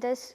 10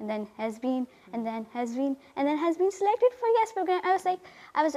and then has been and then has been and then has been selected for yes program, I was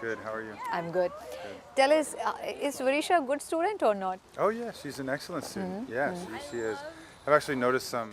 Good. How are you? I'm good. Tell us, is Varisha a good student or not? Oh yeah, she's an excellent student. Yeah, she is. I've actually noticed some.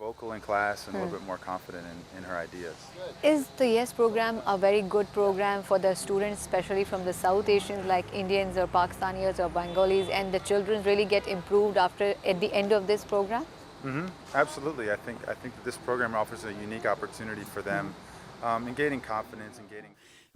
Vocal in class and a little bit more confident in her ideas. Is the YES program a very good program for the students, especially from the South Asians like Indians or Pakistanis or Bengalis, and the children really get improved at the end of this program? Absolutely. I think that this program offers a unique opportunity for them in gaining confidence and gaining.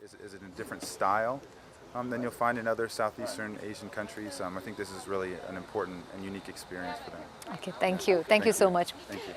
Is it a different style than you'll find in other Southeastern Asian countries? I think this is really an important and unique experience for them. Okay, thank you so much.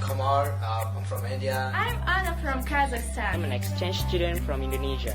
Kumar. I'm from India. I'm Anna from Kazakhstan. I'm an exchange student from Indonesia.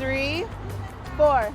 3, 4.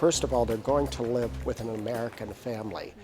First of all, they're going to live with an American family.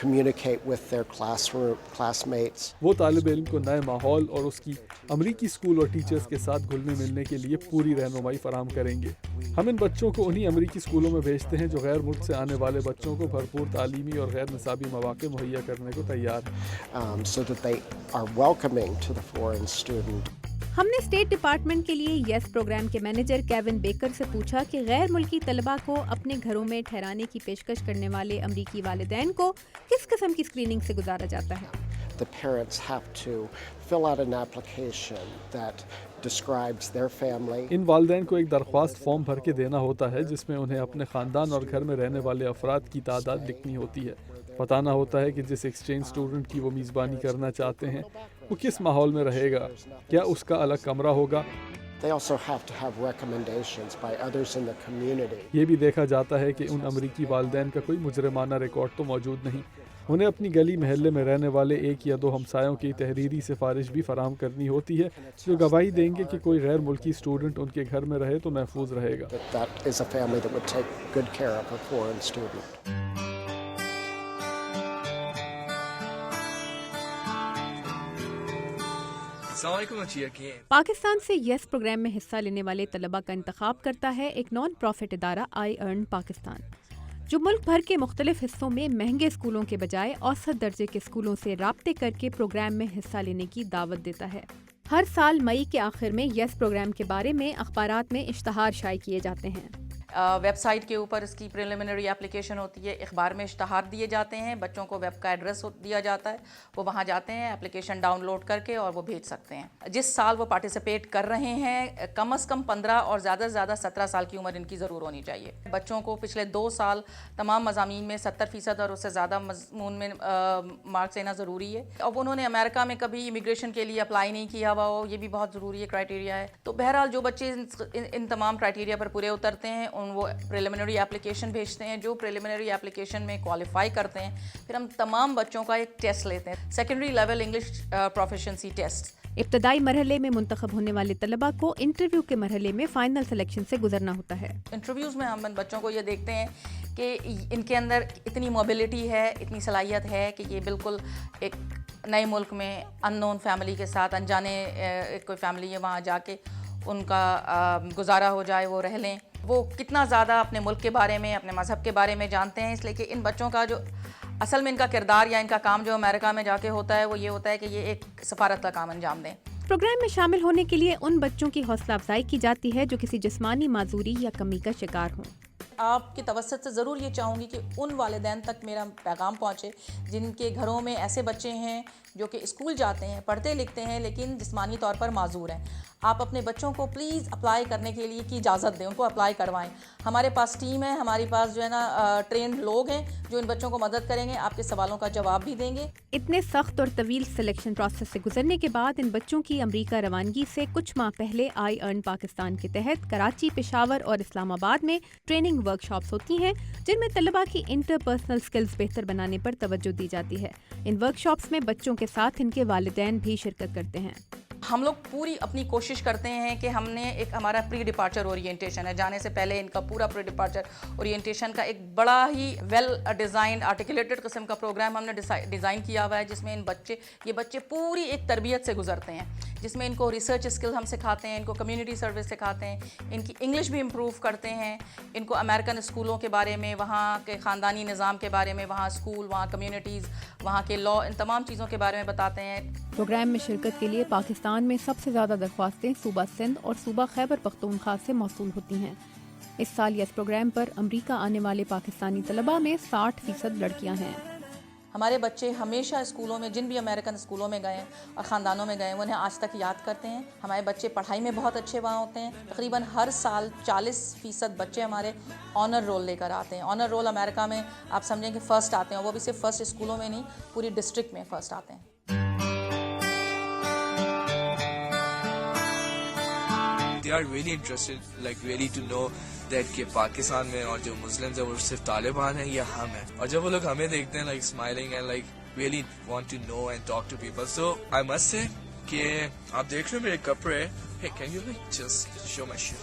communicate with their classmates. وہ طالب علم کو نئے ماحول اور اس کی امریکی school اور ٹیچرز کے ساتھ گھلنے ملنے کے لیے پوری رہنمائی فراہم کریں گے. ہم ان بچوں کو انہی امریکی اسکولوں میں بھیجتے ہیں جو غیر ملک سے آنے والے بچوں کو بھرپور تعلیمی اور غیر نصابی مواقع مہیا کرنے کو تیار ہیں. So that they are welcoming to the foreign student. ہم نے اسٹیٹ ڈپارٹمنٹ کے لیے یس پروگرام کے مینیجر کیون بیکر سے پوچھا کہ غیر ملکی طلباء کو اپنے گھروں میں ٹھہرانے کی پیشکش کرنے والے امریکی والدین کو کس قسم کی اسکریننگ سے گزارا جاتا ہے. The parents have to fill out an application that describes their family. ان والدین کو ایک درخواست فارم بھر کے دینا ہوتا ہے جس میں انہیں اپنے خاندان اور گھر میں رہنے والے افراد کی تعداد لکھنی ہوتی ہے. بتانا ہوتا ہے کہ جس ایکسچینج اسٹوڈنٹ کی وہ میزبانی کرنا چاہتے ہیں وہ کس ماحول میں رہے گا, کیا اس کا الگ کمرہ ہوگا. They also have to have recommendations by others in the community. یہ بھی دیکھا جاتا ہے کہ ان امریکی والدین کا کوئی مجرمانہ ریکارڈ تو موجود نہیں. انہیں اپنی گلی محلے میں رہنے والے ایک یا دو ہمسایوں کی تحریری سفارش بھی فراہم کرنی ہوتی ہے جو گواہی دیں گے کہ کوئی غیر ملکی اسٹوڈنٹ ان کے گھر میں رہے تو محفوظ رہے گا. That is a family that would take good care of a foreign student. Pakistan سے یس پروگرام میں حصہ لینے والے طلباء کا انتخاب کرتا ہے ایک نان پروفٹ ادارہ آئی ارن پاکستان، جو ملک بھر کے مختلف حصوں میں مہنگے اسکولوں کے بجائے اوسط درجے کے اسکولوں سے رابطے کر کے پروگرام میں حصہ لینے کی دعوت دیتا ہے. ہر سال مئی کے آخر میں یس پروگرام کے بارے میں اخبارات میں اشتہار شائع کیے جاتے ہیں. ویب سائٹ کے اوپر اس کی پریلیمنری اپلیکیشن ہوتی ہے، اخبار میں اشتہار دیے جاتے ہیں، بچوں کو ویب کا ایڈریس دیا جاتا ہے، وہ وہاں جاتے ہیں اپلیکیشن ڈاؤن لوڈ کر کے اور وہ بھیج سکتے ہیں. جس سال وہ پارٹیسپیٹ کر رہے ہیں کم از کم 15 اور زیادہ سے زیادہ 17 سال کی عمر ان کی ضرور ہونی چاہیے. بچوں کو پچھلے 2 سال تمام مضامین میں 70% اور اس سے زیادہ مضمون میں مارکس لینا ضروری ہے. اب انہوں نے امریکہ میں کبھی امیگریشن کے لیے اپلائی نہیں کیا ہوا ہو، یہ بھی بہت ضروری ہے، کرائٹیریا ہے. تو بہرحال جو بچے ان تمام کرائٹیریا پر پورے اترتے ہیں وہ پریلیمنری اپلیکیشن بھیجتے ہیں. جو پریلیمنری اپلیکیشن میں کوالیفائی کرتے ہیں پھر ہم تمام بچوں کا ایک ٹیسٹ لیتے ہیں، secondary level English proficiency test. ابتدائی مرحلے میں منتخب ہونے والے طلباء کو انٹرویو کے مرحلے میں فائنل سلیکشن سے گزرنا ہوتا ہے. انٹرویوز میں ہم بچوں کو یہ دیکھتے ہیں کہ ان کے اندر اتنی موبلٹی ہے، اتنی صلاحیت ہے کہ یہ بالکل ایک نئے ملک میں ان نون فیملی کے ساتھ، انجانے کوئی فیملی ہے وہاں جا کے ان کا گزارا ہو جائے، وہ رہ لیں. وہ کتنا زیادہ اپنے ملک کے بارے میں، اپنے مذہب کے بارے میں جانتے ہیں. اس لیے کہ ان بچوں کا جو اصل میں ان کا کردار یا ان کا کام جو امریکہ میں جا کے ہوتا ہے وہ یہ ہوتا ہے کہ یہ ایک سفارت کا کام انجام دیں. پروگرام میں شامل ہونے کے لیے ان بچوں کی حوصلہ افزائی کی جاتی ہے جو کسی جسمانی معذوری یا کمی کا شکار ہوں. آپ کی توسط سے ضرور یہ چاہوں گی کہ ان والدین تک میرا پیغام پہنچے جن کے گھروں میں ایسے بچے ہیں جو کہ اسکول جاتے ہیں، پڑھتے لکھتے ہیں لیکن جسمانی طور پر معذور ہیں. آپ اپنے بچوں کو پلیز اپلائی کرنے کے لیے کی اجازت دیں، ان کو اپلائی کروائیں. ہمارے پاس ٹیم ہے، ہمارے پاس جو ہے نا ٹرینڈ لوگ ہیں جو ان بچوں کو مدد کریں گے، آپ کے سوالوں کا جواب بھی دیں گے. اتنے سخت اور طویل سلیکشن پروسیس سے گزرنے کے بعد ان بچوں کی امریکہ روانگی سے کچھ ماہ پہلے آئی ارن پاکستان کے تحت کراچی، پشاور اور اسلام آباد میں ٹریننگ ورک شاپس ہوتی ہیں جن میں طلباء کی انٹر پرسنل سکلز بہتر بنانے پر توجہ دی جاتی ہے. ان ورک شاپس میں بچوں کے ساتھ ان کے والدین بھی شرکت کرتے ہیں. ہم لوگ پوری اپنی کوشش کرتے ہیں کہ ہم نے ایک ہمارا پری ڈپارچر اورینٹیشن ہے، جانے سے پہلے ان کا پورا پری ڈپارچر اورینٹیشن کا ایک بڑا ہی ویل ڈیزائنڈ آرٹیکولیٹڈ قسم کا پروگرام ہم نے ڈیزائن کیا ہوا ہے جس میں یہ بچے پوری ایک تربیت سے گزرتے ہیں، جس میں ان کو ریسرچ اسکل ہم سکھاتے ہیں، ان کو کمیونٹی سروس سکھاتے ہیں، ان کی انگلش بھی امپروو کرتے ہیں، ان کو امریکن اسکولوں کے بارے میں، وہاں کے خاندانی نظام کے بارے میں، وہاں اسکول، وہاں کمیونٹیز، وہاں کے لا، ان تمام چیزوں کے بارے میں بتاتے ہیں. پروگرام میں شرکت کے لیے پاکستان میں سب سے زیادہ درخواستیں صوبہ سندھ اور صوبہ خیبر پختونخوا سے موصول ہوتی ہیں. اس سال اس پروگرام پر امریکہ آنے والے پاکستانی طلباء میں 60% لڑکیاں ہیں. ہمارے بچے ہمیشہ اسکولوں میں، جن بھی امریکن اسکولوں میں گئے اور خاندانوں میں گئے، وہ انہیں آج تک یاد کرتے ہیں. ہمارے بچے پڑھائی میں بہت اچھے وہاں ہوتے ہیں. تقریباً ہر سال 40% بچے ہمارے آنر رول لے کر آتے ہیں. آنر رول امریکہ میں آپ سمجھیں کہ فرسٹ آتے ہیں، وہ بھی صرف فرسٹ اسکولوں میں نہیں، پوری ڈسٹرکٹ میں فرسٹ آتے ہیں. They are really interested, like really to know that کہ پاکستان میں اور جو مسلمز ہیں وہ صرف طالبان ہیں یا ہم ہیں، اور جب وہ لوگ ہمیں دیکھتے ہیں like smiling and like really want to know and talk to people. So I must say کہ آپ دیکھ رہے ہیں میرے کپڑے. Hey, can you like just show my shoe?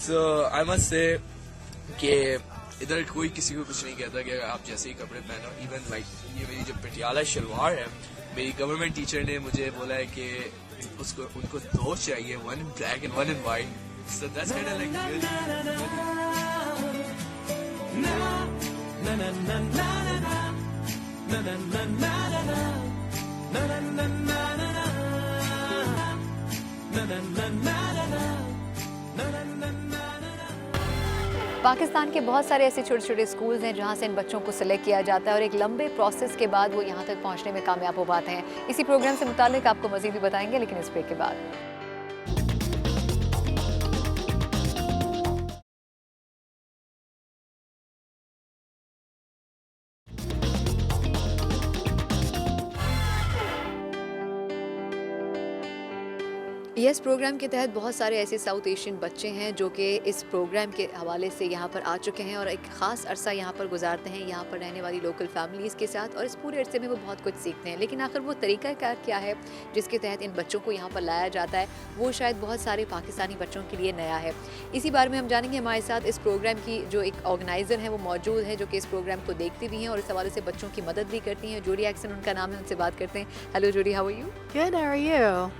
So I must say کہ ادھر کوئی کسی کو کچھ نہیں کہتا کہ آپ جیسے ہی کپڑے پہنو. ایون لائک یہ میری جو پٹیالہ شلوار ہے, میری گورنمنٹ ٹیچر نے مجھے بولا ہے کہ اس کو ان کو دو چاہیے, one in black and one in white. So that's kind of like Pakistan کے بہت سارے ایسے چھوٹے چھوٹے اسکولز ہیں جہاں سے ان بچوں کو سلیکٹ کیا جاتا ہے اور ایک لمبے پروسیس کے بعد وہ یہاں تک پہنچنے میں کامیاب ہو پاتے ہیں. اسی پروگرام سے متعلق آپ کو مزید بھی بتائیں گے, لیکن اس بریک کے بعد. یس پروگرام کے تحت بہت سارے ایسے ساؤتھ ایشین بچے ہیں جو کہ اس پروگرام کے حوالے سے یہاں پر آ چکے ہیں اور ایک خاص عرصہ یہاں پر گزارتے ہیں یہاں پر رہنے والی لوکل فیملیز کے ساتھ, اور اس پورے عرصے میں وہ بہت کچھ سیکھتے ہیں. لیکن آخر وہ طریقہ کار کیا ہے جس کے تحت ان بچوں کو یہاں پر لایا جاتا ہے, وہ شاید بہت سارے پاکستانی بچوں کے لیے نیا ہے. اسی بارے میں ہم جانیں گے. ہمارے ساتھ اس پروگرام کی جو ایک آرگنائزر ہیں وہ موجود ہیں, جو کہ اس پروگرام کو دیکھتی بھی ہیں اور اس حوالے سے بچوں کی مدد بھی کرتی ہیں. جوڈی ایکسن ان کا نام ہے, ان سے بات کرتے ہیں. Hello Judy, how are you? Good, how are you?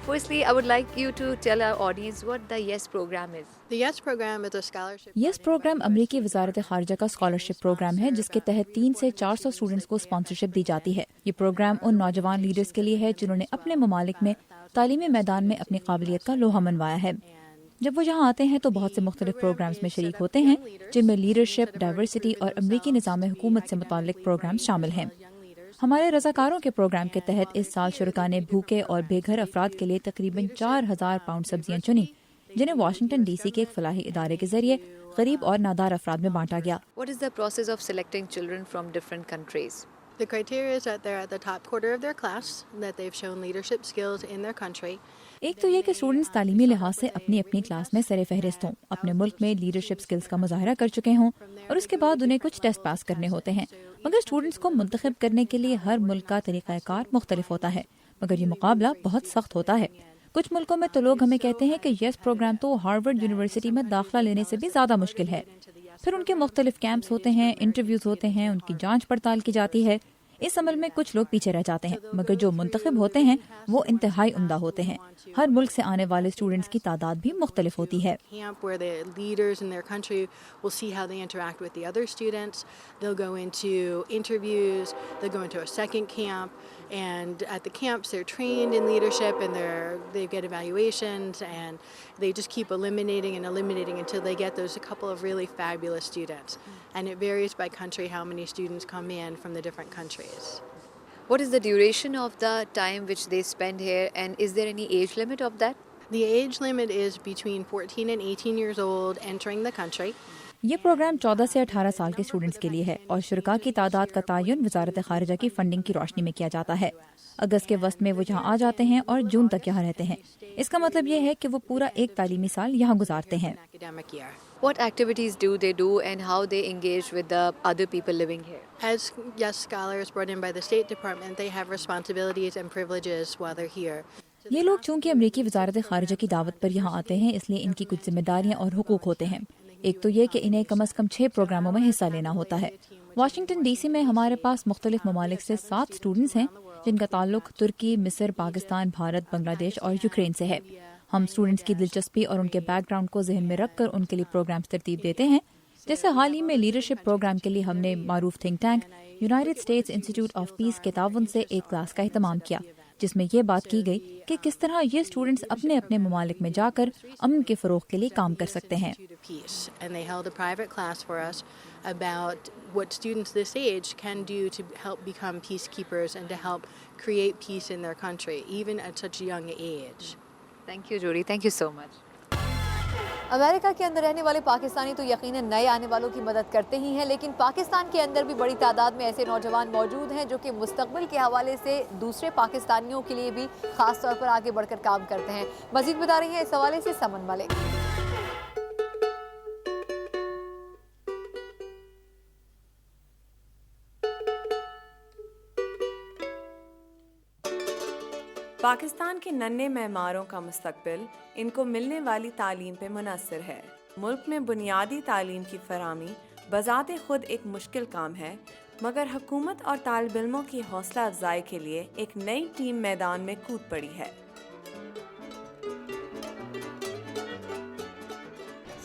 Firstly, I would like you to tell our audience what the YES program is. The YES program is a scholarship. YES programme امریکی وزارت خارجہ کا scholarship program ہے جس کے تحت 300 سے 400 students کو اسپانسرشپ دی جاتی ہے. یہ پروگرام ان نوجوان لیڈرز کے لیے ہے جنہوں نے اپنے ممالک میں تعلیمی میدان میں اپنی قابلیت کا لوہا منوایا ہے. جب وہ یہاں آتے ہیں تو بہت سے مختلف پروگرامز میں شریک ہوتے ہیں جن میں لیڈرشپ, ڈائیورسٹی اور امریکی نظام حکومت سے متعلق پروگرامز شامل ہیں. ہمارے رضاکاروں کے پروگرام کے تحت اس سال شرکاء نے بھوکے اور بے گھر افراد کے لیے تقریباً 4000 پاؤنڈ سبزیاں چنی, جنہیں واشنگٹن ڈی سی کے ایک فلاحی ادارے کے ذریعے غریب اور نادار افراد میں بانٹا گیا. What is the process of selecting children from different countries? The criteria is that they're at the top quarter of their class, that they've shown leadership skills in their country. ایک تو یہ کہ اسٹوڈنٹس تعلیمی لحاظ سے اپنی اپنی class میں سر فہرست ہوں, اپنے ملک میں لیڈرشپ سکلز کا مظاہرہ کر چکے ہوں, اور اس کے بعد انہیں کچھ ٹیسٹ پاس کرنے ہوتے ہیں. مگر اسٹوڈنٹس کو منتخب کرنے کے لیے ہر ملک کا طریقہ کار مختلف ہوتا ہے, مگر یہ مقابلہ بہت سخت ہوتا ہے. کچھ ملکوں میں تو لوگ ہمیں کہتے ہیں کہ یس پروگرام تو ہارورڈ یونیورسٹی میں داخلہ لینے سے بھی زیادہ مشکل ہے. پھر ان کے مختلف کیمپس ہوتے ہیں, انٹرویوز ہوتے ہیں, ان کی جانچ پڑتال کی جاتی ہے. اس عمل میں کچھ لوگ پیچھے رہ جاتے ہیں, مگر جو منتخب ہوتے ہیں وہ انتہائی عمدہ ہوتے ہیں. ہر ملک سے آنے والے اسٹوڈنٹس کی تعداد بھی مختلف ہوتی ہے. Where the leaders in their country will see how they interact with the other students. They'll go into interviews, they'll go into a second camp, and at the camps they're trained in leadership and they get evaluations, and they just keep eliminating until they get those a couple of really fabulous students. And it varies by country how many students come in from the different countries. What is the duration of the time which they spend here, and is there any age limit of that? The age limit is between 14 and 18 years old entering the country. یہ programme 14 سے 18 سال کے students کے لیے ہے اور شرکاء کی تعداد کا تعین وزارت خارجہ کی فنڈنگ کی روشنی میں کیا جاتا ہے. اگست کے وسط میں وہ یہاں آ جاتے ہیں اور جون تک یہاں رہتے ہیں. اس کا مطلب یہ ہے کہ وہ پورا ایک تعلیمی سال یہاں گزارتے ہیں. What activities do they do and how they engage with the other people living here? As YES scholars brought in by the State Department, they have responsibilities and privileges while they're here. یہ لوگ چونکہ امریکی وزارت خارجہ کی دعوت پر یہاں آتے ہیں, اس لیے ان کی کچھ ذمہ داریاں اور حقوق ہوتے ہیں. ایک تو یہ کہ انہیں کم از کم 6 پروگراموں میں حصہ لینا ہوتا ہے. واشنگٹن ڈی سی میں ہمارے پاس مختلف ممالک سے 7 اسٹوڈنٹس ہیں جن کا تعلق ترکی, مصر, پاکستان, بھارت, بنگلہ دیش اور یوکرین سے ہے. ہم اسٹوڈنٹس کی دلچسپی اور ان کے بیک گراؤنڈ کو ذہن میں رکھ کر ان کے لیے پروگرامز ترتیب دیتے ہیں. جیسے حال ہی میں لیڈرشپ پروگرام کے لیے ہم نے معروف think tank United States Institute of Peace کے تعاون سے ایک کلاس کا اہتمام کیا, جس میں یہ بات کی گئی کہ کس طرح یہ اسٹوڈنٹس اپنے اپنے ممالک میں جا کر امن کے فروغ کے لیے کام کر سکتے ہیں. And they held a private class for us about what students this age can do to help become peacekeepers and to help create peace in their country, even at such a young age. Thank you, Jodi. Thank you so much. امریکہ کے اندر رہنے والے پاکستانی تو یقیناً نئے آنے والوں کی مدد کرتے ہی ہیں, لیکن پاکستان کے اندر بھی بڑی تعداد میں ایسے نوجوان موجود ہیں جو کہ مستقبل کے حوالے سے دوسرے پاکستانیوں کے لیے بھی خاص طور پر آگے بڑھ کر کام کرتے ہیں. مزید بتا رہی ہیں اس حوالے سے سمن ملک. پاکستان کے ننھے معماروں کا مستقبل ان کو ملنے والی تعلیم پہ منحصر ہے۔ ملک میں بنیادی تعلیم کی فراہمی بذات خود ایک مشکل کام ہے، مگر حکومت اور طالب علموں کی حوصلہ افزائی کے لیے ایک نئی ٹیم میدان میں کود پڑی ہے۔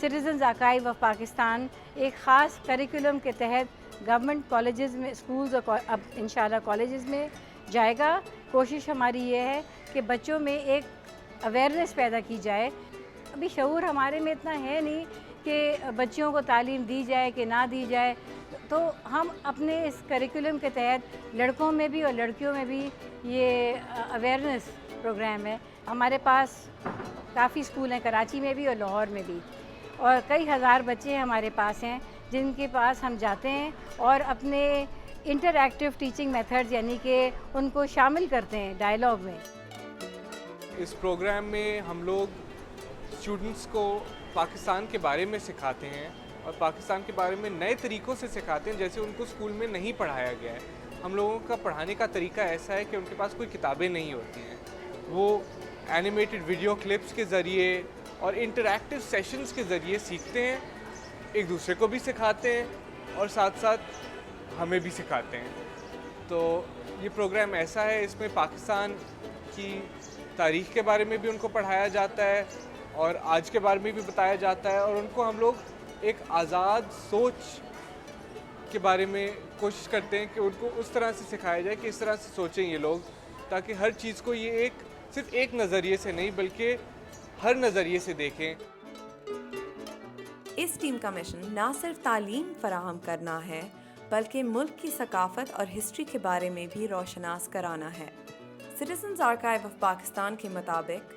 سٹیزنز آرکائیو آف پاکستان ایک خاص کریکولم کے تحت گورنمنٹ کالجز میں، اسکولز اور اب انشاءاللہ کالجز میں جائے گا۔ کوشش ہماری یہ ہے کہ بچوں میں ایک اویئرنیس پیدا کی جائے۔ ابھی شعور ہمارے میں اتنا ہے نہیں کہ بچوں کو تعلیم دی جائے کہ نہ دی جائے، تو ہم اپنے اس کریکولم کے تحت لڑکوں میں بھی اور لڑکیوں میں بھی یہ اویئرنیس پروگرام ہے۔ ہمارے پاس کافی اسکول ہیں کراچی میں بھی اور لاہور میں بھی، اور کئی ہزار بچے ہمارے پاس ہیں جن کے پاس ہم جاتے ہیں اور اپنے انٹریکٹیو ٹیچنگ میتھڈز یعنی کہ ان کو شامل کرتے ہیں ڈائیلاگ میں۔ اس پروگرام میں ہم لوگ اسٹوڈنٹس کو پاکستان کے بارے میں سکھاتے ہیں اور پاکستان کے بارے میں نئے طریقوں سے سکھاتے ہیں جیسے ان کو اسکول میں نہیں پڑھایا گیا ہے۔ ہم لوگوں کا پڑھانے کا طریقہ ایسا ہے کہ ان کے پاس کوئی کتابیں نہیں ہوتی ہیں، وہ اینیمیٹڈ ویڈیو کلپس کے ذریعے اور انٹریکٹیو سیشنز کے ذریعے سیکھتے ہیں، ایک دوسرے کو بھی سکھاتے ہیں اور ساتھ ساتھ ہمیں بھی سکھاتے ہیں۔ تو یہ پروگرام ایسا ہے، اس میں پاکستان کی تاریخ کے بارے میں بھی ان کو پڑھایا جاتا ہے اور آج کے بارے میں بھی بتایا جاتا ہے، اور ان کو ہم لوگ ایک آزاد سوچ کے بارے میں کوشش کرتے ہیں کہ ان کو اس طرح سے سکھایا جائے کہ اس طرح سے سوچیں یہ لوگ، تاکہ ہر چیز کو یہ صرف ایک نظریے سے نہیں بلکہ ہر نظریے سے دیکھیں۔ اس ٹیم کا مشن نہ صرف تعلیم فراہم کرنا ہے بلکہ ملک کی ثقافت اور ہسٹری کے بارے میں بھی روشناس کرانا ہے۔ سٹیزنز آرکائیو آف پاکستان کے مطابق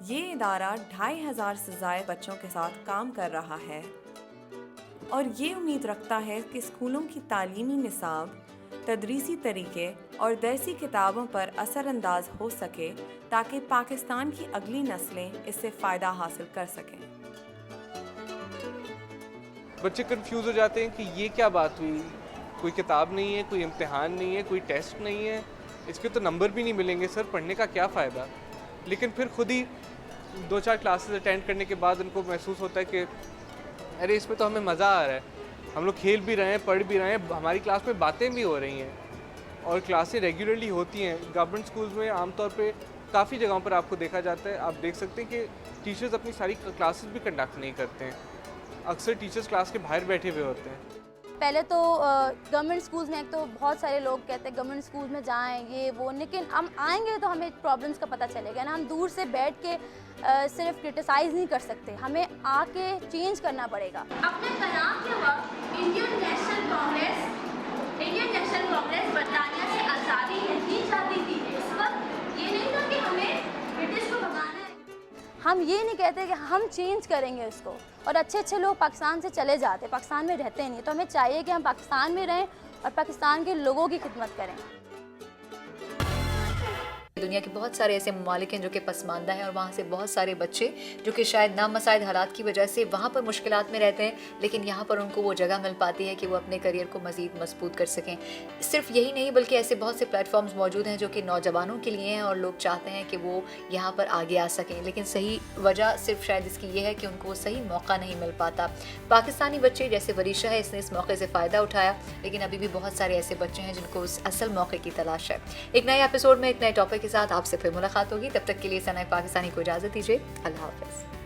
یہ ادارہ 2500 سے زائد بچوں کے ساتھ کام کر رہا ہے اور یہ امید رکھتا ہے کہ اسکولوں کی تعلیمی نصاب، تدریسی طریقے اور درسی کتابوں پر اثر انداز ہو سکے تاکہ پاکستان کی اگلی نسلیں اس سے فائدہ حاصل کر سکیں۔ بچے کنفیوز ہو جاتے ہیں کہ یہ کیا بات ہوئی، کوئی کتاب نہیں ہے، کوئی امتحان نہیں ہے، کوئی ٹیسٹ نہیں ہے، اس کے تو نمبر بھی نہیں ملیں گے، سر پڑھنے کا کیا فائدہ؟ لیکن پھر خود ہی 2-4 کلاسز اٹینڈ کرنے کے بعد ان کو محسوس ہوتا ہے کہ ارے اس میں تو ہمیں مزہ آ رہا ہے، ہم لوگ کھیل بھی رہے ہیں، پڑھ بھی رہے ہیں، ہماری کلاس میں باتیں بھی ہو رہی ہیں اور کلاسیں ریگولرلی ہوتی ہیں۔ گورنمنٹ اسکولز میں عام طور پہ کافی جگہوں پر آپ کو دیکھا جاتا ہے، آپ دیکھ سکتے ہیں کہ ٹیچرز اپنی ساری کلاسز بھی کنڈکٹ نہیں کرتے ہیں، اکثر ٹیچرز کلاس کے باہر بیٹھے ہوئے ہوتے ہیں۔ پہلے تو گورنمنٹ اسکولز میں ایک تو بہت سارے لوگ کہتے ہیں گورنمنٹ اسکولز میں جائیں یہ وہ، لیکن ہم آئیں گے تو ہمیں پرابلمس کا پتہ چلے گا نا، ہم دور سے بیٹھ کے صرف کرٹیسائز نہیں کر سکتے، ہمیں آ کے چینج کرنا پڑے گا۔ اپنے قیام کے وقت انڈین نیشنل کانگریس برطانیہ سے آزادی نہیں چاہتی تھی، اس وقت یہ نہیں تھا کہ ہمیں برٹش کو بھگانا ہے۔ ہم یہ نہیں کہتے کہ ہم چینج کریں گے اس کو، اور اچھے اچھے لوگ پاکستان سے چلے جاتے، پاکستان میں رہتے نہیں، تو ہمیں چاہیے کہ ہم پاکستان میں رہیں اور پاکستان کے لوگوں کی خدمت کریں۔ دنیا کے بہت سارے ایسے ممالک ہیں جو کہ پسماندہ ہیں اور وہاں سے بہت سارے بچے جو کہ شاید نامساعد حالات کی وجہ سے وہاں پر مشکلات میں رہتے ہیں، لیکن یہاں پر ان کو وہ جگہ مل پاتی ہے کہ وہ اپنے کریئر کو مزید مضبوط کر سکیں۔ صرف یہی نہیں بلکہ ایسے بہت سے پلیٹ فارمز موجود ہیں جو کہ نوجوانوں کے لیے ہیں اور لوگ چاہتے ہیں کہ وہ یہاں پر آگے آ سکیں، لیکن صحیح وجہ صرف شاید اس کی یہ ہے کہ ان کو صحیح موقع نہیں مل پاتا۔ پاکستانی بچے جیسے وریشہ ہے، اس نے اس موقع سے فائدہ اٹھایا، لیکن ابھی بھی بہت سارے ایسے بچے ہیں جن کو اس اصل موقع کی تلاش ہے۔ ایک نئے ایپیسوڈ میں ایک نئے ٹاپک کے ساتھ آپ سے پھر ملاقات ہوگی، تب تک کے لیے ثنا پاکستانی کو اجازت دیجیے، اللہ حافظ۔